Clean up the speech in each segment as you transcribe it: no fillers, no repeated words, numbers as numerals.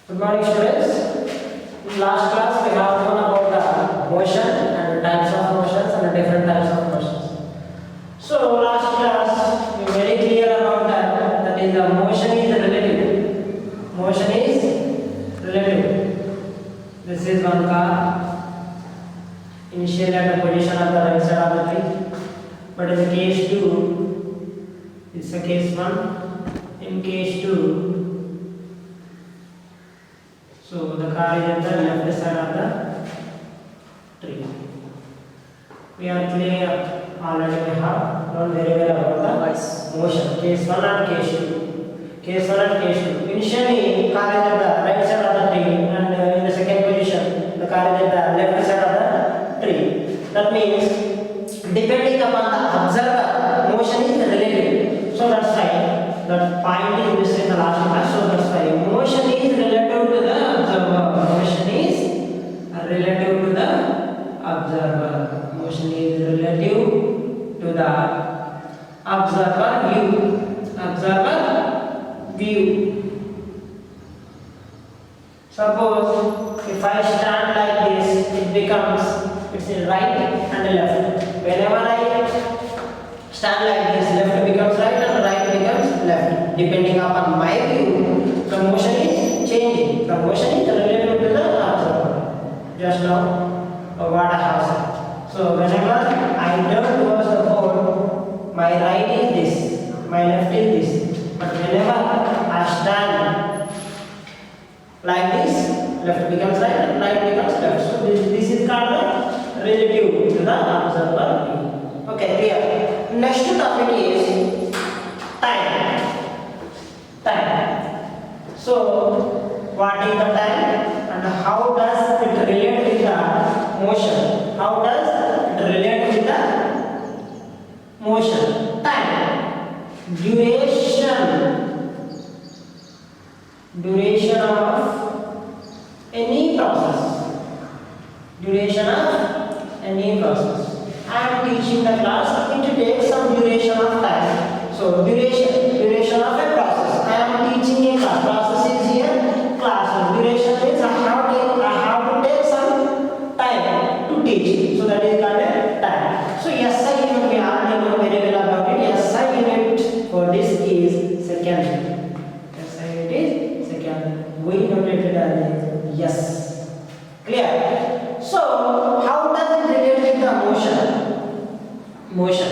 Good morning, students. In last class, we have known about the motion and the types of motions and the different types of motions. So, last class, we very clear about that. That is, the motion is relative. Motion is relative. This is one car. Initially at the position of the right side of the tree. But in the case 2, it's a case 1. In case 2, so the car is at the left side of the tree. We are clear already. We have known very well about the motion. Case 1 and case 2. Case 1 and case 2. Initially, car is at the right side of the tree, and in the second position, the car is at the left side of the tree. That means, depending upon the observer, motion is relative. So that's why that point is missed in the last class. So that's why motion is relative to the observer. Motion is relative to the observer. Motion is relative to the observer view. Observer view. Suppose if I stand like this, it becomes it's right and left. Whenever I stand like this, left becomes right and right becomes left. Depending upon my view, the motion is changing. The motion is related to the observer. Just now, what I have said. So whenever I turn towards the board, my right is this, my left is this. But whenever I stand like this, left becomes right and right becomes left. So this is called the relative to the observer view. Okay, clear. Next topic is time. Time. So, what is the time and how does it relate with the motion? How does it relate with the motion? Time. Duration of any process. Duration of any process. I am teaching the class, it takes some duration of time. So duration of a process. I am teaching a class. Process is here, class. Duration means I have to take some time to teach. So that is called a time. So SI unit we already know very well about it. SI unit for this is second. SI unit is second. We noted it as yes. Clear? So how does it relate with the motion? Motion.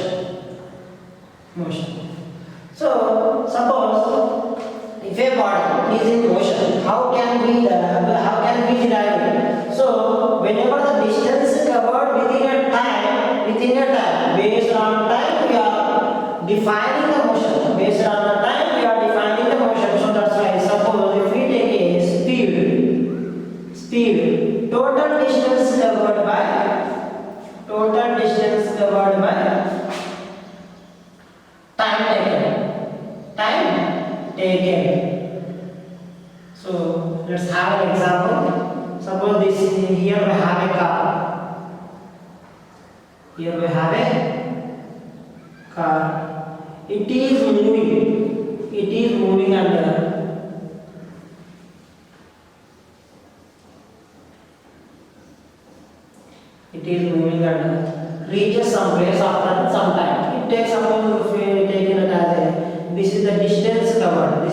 So suppose if a body is in motion, how can we derive it? So whenever the distance covered within a time, based on time we are defining the motion. Based on the time we are defining the motion. So that's why suppose if we take a speed, total distance covered by time taken. So let's have an example. Suppose here we have a car. Here we have a car. It is moving under. It is moving under. Reaches some place after some time. It takes suppose if we take it as a, this is the distance covered.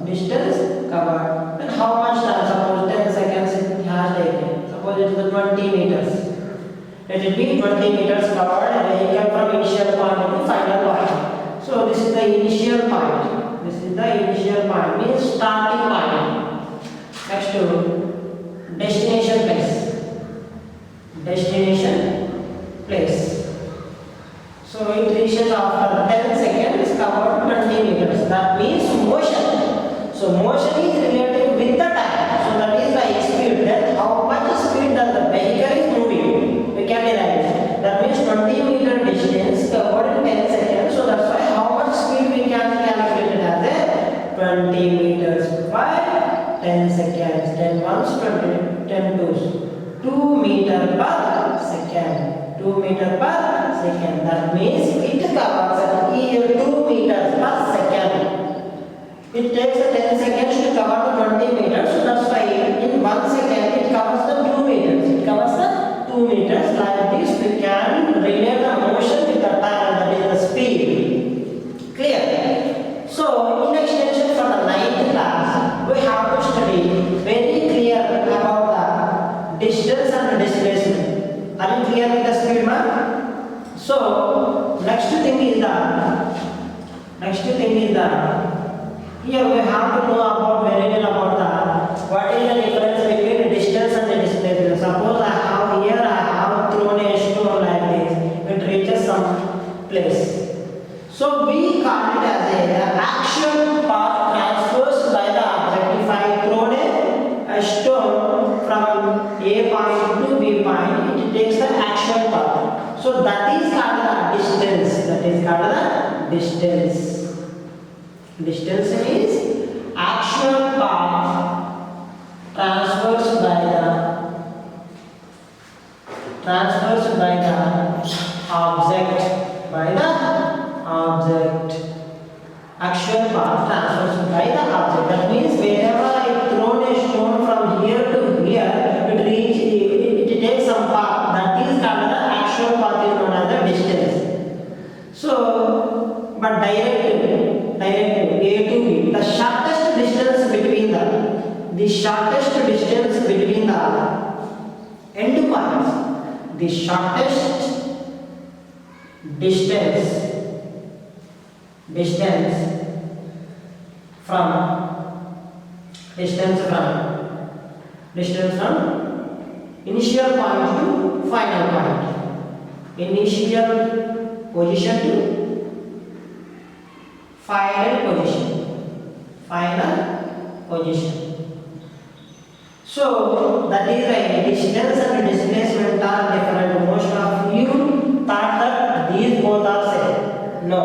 Distance covered. Then how much time? Suppose 10 seconds it has taken. Suppose it is 20 meters. Let it be 20 meters covered a vehicle from initial point to final point. So this is the initial point. Means starting point. Next to destination place. So it reaches after 10 seconds covered 20 meters. That means motion. So motion is related with the time. So that is the speed. Then how much speed does the vehicle is moving? We can derive it. That means 20 meter distance covered in 10 seconds. So that's why how much speed we can calculate it as a 20 meters by 10 seconds. 10 ones 20, 10 twos. 2 meter per second. 2 meter per second. That means it covers 2 meters per second. It takes 10 seconds to cover the 20 meters. So that's why in 1 second it covers the 2 meters. It covers the 2 meters. Like this, we can relate the motion with the time, that is the speed. Clear? So in extension for the 9th class, we have to study very clear about the distance and displacement. Are you clear with the speed, ma'am? So next thing is here we have to know about very well about the what is the difference between distance and the displacement. Suppose I have thrown a stone like this, it reaches some place. So we call it as the action path transversed by the object. If I thrown a stone from A point to B point, it takes the action path. So that is called the distance. Distance is action path transversed by the object. Action path transversed by the object. That means wherever I thrown a stone from here to here, it takes some path. That is called the action path, is known as the distance. So, but direct A to B, the shortest distance between the end points, the shortest distance from initial point to final point, initial position to final position. So that is why distance and displacement are different. Most of you thought that these both are same. No,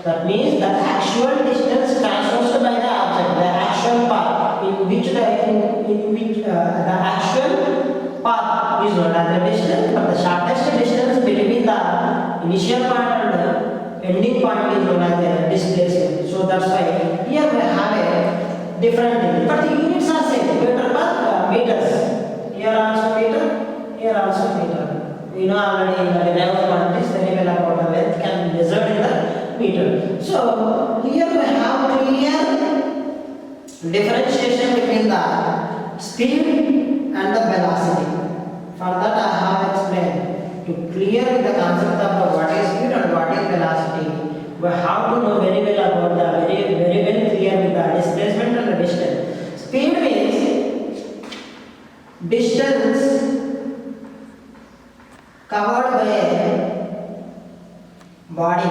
that means the actual distance transversed by the object, the action path, in which the action path is known as the distance, but the shortest distance between the initial point and the ending point is known as the displacement. So that's why here we have a different thing, but the units are same. Meter per meters. Here also meter, here also meter. We know already in the level quantities very well about the length can be measured in the meter. So here we have clear differentiation between the speed and the velocity. For that I have explained. To clear the concept of what is speed and what is velocity, we have to know very well about the very well clear with the displacement and the distance. Speed means distance covered by a body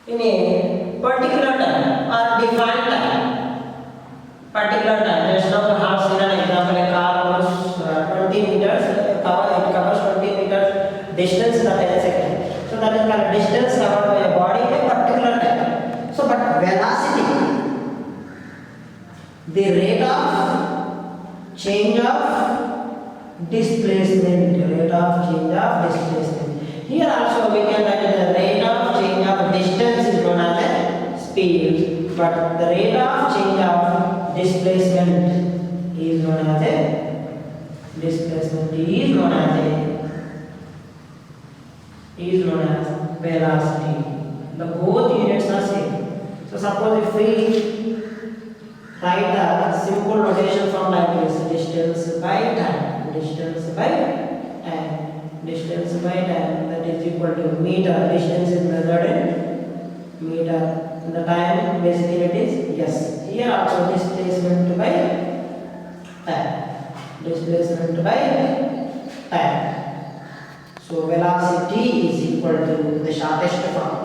in a particular time or defined time. Just now we have seen an example, a car goes 20 meters, it covers 20 meters distance in 10 seconds. So that is called distance covered by a body in a particular time. So but velocity, the rate of change of displacement. Here also we can write the rate of change of distance is known as a speed, but the rate of change of displacement is known as velocity. The both units are same. So suppose if we write the simple notation from like this: distance by time, that is equal to meter. Distance is measured in meter. And the time basically it is yes. Here also displacement by time. So velocity is equal to the shortest form.